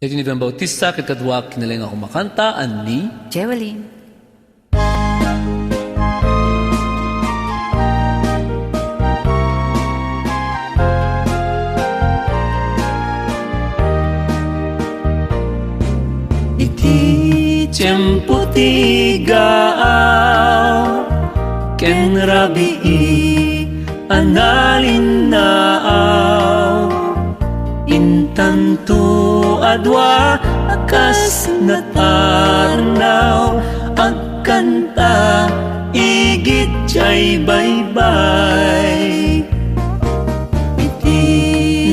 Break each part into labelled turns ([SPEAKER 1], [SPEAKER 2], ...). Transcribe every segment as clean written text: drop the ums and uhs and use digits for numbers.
[SPEAKER 1] Iti ni Juan Bautista, kadwa kinaling ako makanta, ani
[SPEAKER 2] Jewelyn.
[SPEAKER 1] iti tiyempo ti gaaw ken rabii analin naaw intanto adwa akas natarnaw agkanta igit jay baybay iti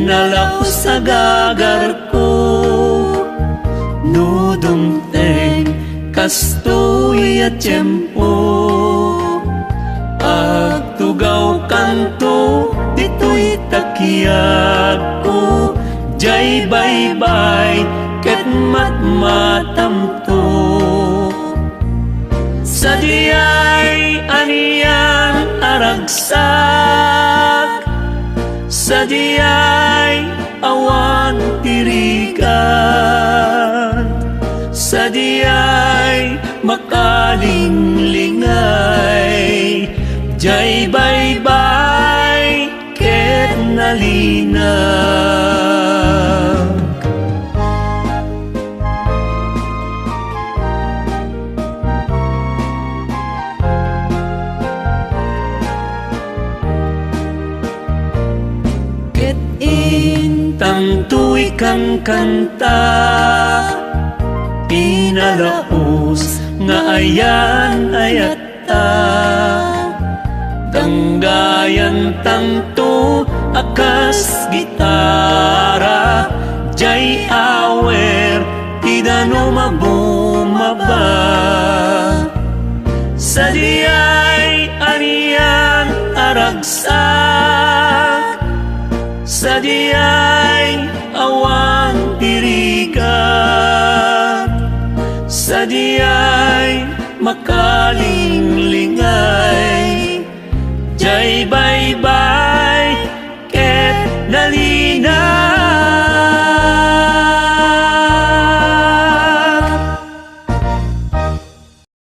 [SPEAKER 1] nalaos sa gagar ko nudumteng kastoy at tiyempo agtugaw kanto dito'y takiyag ko jay baybay ket matmatamto sa diyay aniyan aragsak sa diyay awan tirigan sa diyay makalingligay jay baybay ket nalinag ket intanto'y kang kanta pinalaos nga ayan ayata danggayan tanto akas gitara jay awer tidano mabumaba sa diyay aniyan aragsak sa diyay awang tirigat sa diyay makalingligay jay baybay